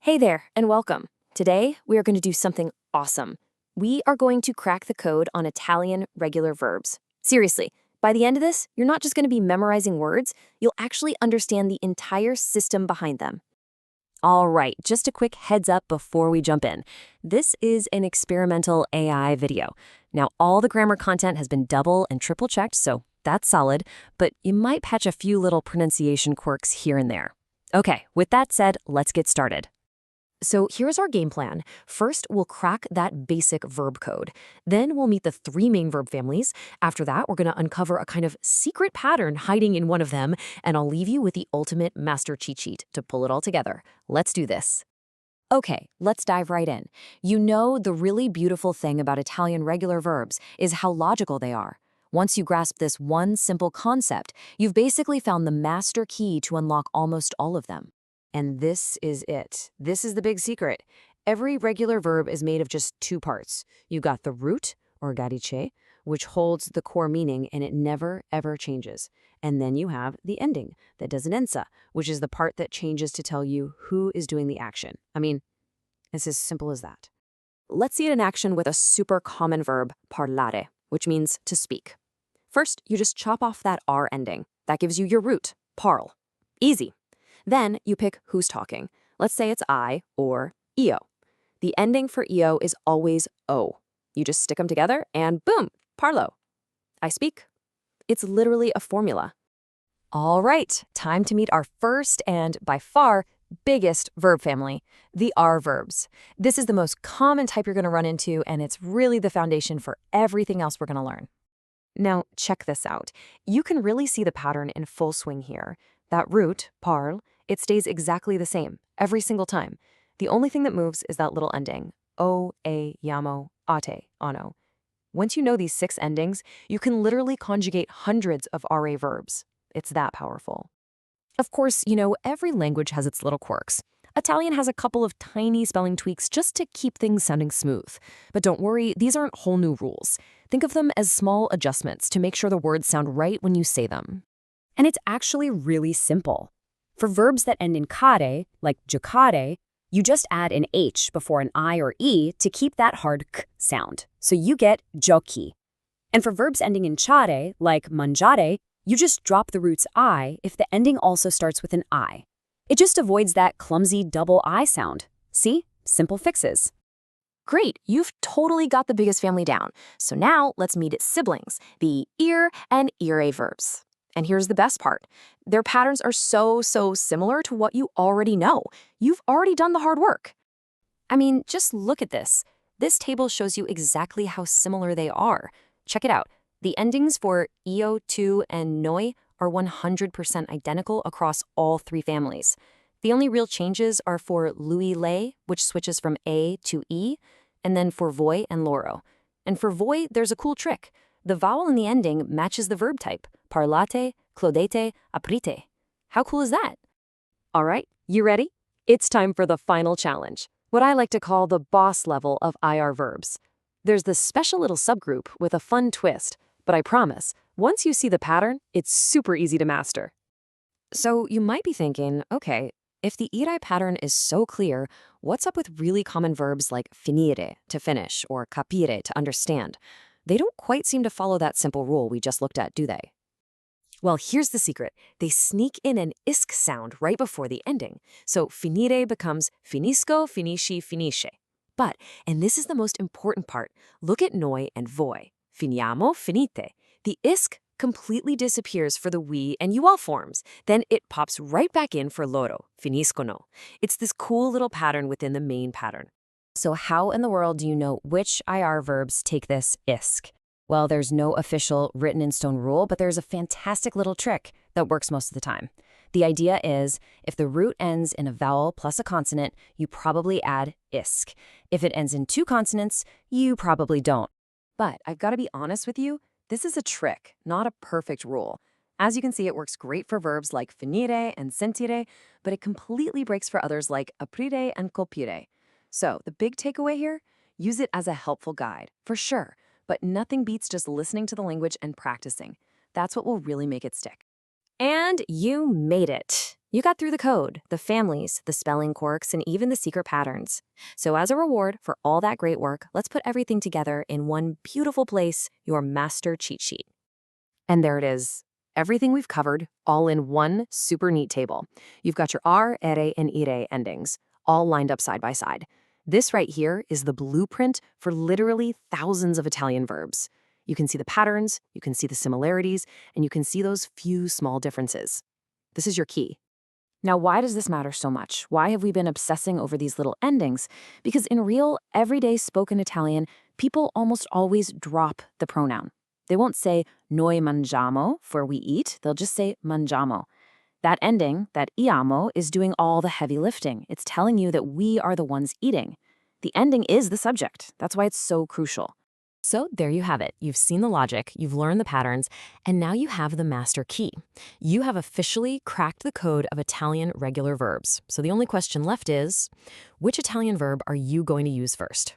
Hey there, and welcome. Today, we are going to do something awesome. We are going to crack the code on Italian regular verbs. Seriously, by the end of this, you're not just going to be memorizing words, you'll actually understand the entire system behind them. All right, just a quick heads up before we jump in. This is an experimental AI video. Now, all the grammar content has been double and triple checked, so that's solid, but you might catch a few little pronunciation quirks here and there. Okay, with that said, let's get started. So here's our game plan. First, we'll crack that basic verb code. Then we'll meet the three main verb families. After that, we're going to uncover a kind of secret pattern hiding in one of them, and I'll leave you with the ultimate master cheat sheet to pull it all together. Let's do this. Okay, let's dive right in. You know, the really beautiful thing about Italian regular verbs is how logical they are. Once you grasp this one simple concept, you've basically found the master key to unlock almost all of them. And this is it. This is the big secret. Every regular verb is made of just two parts. You've got the root, or radice, which holds the core meaning and it never, ever changes. And then you have the ending, the desinenza, which is the part that changes to tell you who is doing the action. I mean, it's as simple as that. Let's see it in action with a super common verb, parlare, which means to speak. First, you just chop off that R ending. That gives you your root, parl. Easy. Then you pick who's talking. Let's say it's I or io. The ending for io is always o. You just stick them together and boom, parlo. I speak. It's literally a formula. All right, time to meet our first and by far biggest verb family, the R verbs. This is the most common type you're going to run into, and it's really the foundation for everything else we're going to learn. Now, check this out. You can really see the pattern in full swing here. That root, parl, it stays exactly the same every single time. The only thing that moves is that little ending, o, a, iamo, ate, ano. Once you know these 6 endings, you can literally conjugate hundreds of RA verbs. It's that powerful. Of course, you know, every language has its little quirks. Italian has a couple of tiny spelling tweaks just to keep things sounding smooth. But don't worry, these aren't whole new rules. Think of them as small adjustments to make sure the words sound right when you say them. And it's actually really simple. For verbs that end in care, like giocare, you just add an H before an I or E to keep that hard K sound. So you get giochi. And for verbs ending in ciare, like mangiare, you just drop the root's I if the ending also starts with an I. It just avoids that clumsy double I sound. See? Simple fixes. Great, you've totally got the biggest family down. So now let's meet its siblings, the ir and ire verbs. And here's the best part. Their patterns are so similar to what you already know. You've already done the hard work. I mean, just look at this. This table shows you exactly how similar they are. Check it out. The endings for io, tu, and noi are 100% identical across all 3 families. The only real changes are for lui, lei, which switches from A to E, and then for voi and loro. And for voi, there's a cool trick. The vowel in the ending matches the verb type, parlate, clodete, aprite. How cool is that? All right, you ready? It's time for the final challenge, what I like to call the boss level of IR verbs. There's this special little subgroup with a fun twist, but I promise, once you see the pattern, it's super easy to master. So you might be thinking, okay, if the irai pattern is so clear, what's up with really common verbs like finire, to finish, or capire, to understand? They don't quite seem to follow that simple rule we just looked at, do they? Well, here's the secret. They sneak in an isk sound right before the ending. So finire becomes finisco, finisci, finisce. But, and this is the most important part, look at noi and voi. Finiamo, finite. The isk completely disappears for the we and you all forms. Then it pops right back in for loro, finiscono. It's this cool little pattern within the main pattern. So how in the world do you know which IR verbs take this isk? Well, there's no official written-in-stone rule, but there's a fantastic little trick that works most of the time. The idea is, if the root ends in a vowel plus a consonant, you probably add isk. If it ends in 2 consonants, you probably don't. But I've got to be honest with you, this is a trick, not a perfect rule. As you can see, it works great for verbs like finire and sentire, but it completely breaks for others like aprire and colpire. So the big takeaway here, use it as a helpful guide, for sure, but nothing beats just listening to the language and practicing. That's what will really make it stick. And you made it. You got through the code, the families, the spelling quirks, and even the secret patterns. So as a reward for all that great work, let's put everything together in one beautiful place, your master cheat sheet. And there it is. Everything we've covered, all in one super neat table. You've got your are, ere, and ire endings, all lined up side by side. This right here is the blueprint for literally thousands of Italian verbs. You can see the patterns, you can see the similarities, and you can see those few small differences. This is your key. Now, why does this matter so much? Why have we been obsessing over these little endings? Because in real, everyday spoken Italian, people almost always drop the pronoun. They won't say noi mangiamo for we eat, they'll just say mangiamo. That ending, that iamo, is doing all the heavy lifting. It's telling you that we are the ones eating. The ending is the subject. That's why it's so crucial. So there you have it. You've seen the logic, you've learned the patterns, and now you have the master key. You have officially cracked the code of Italian regular verbs. So the only question left is, which Italian verb are you going to use first?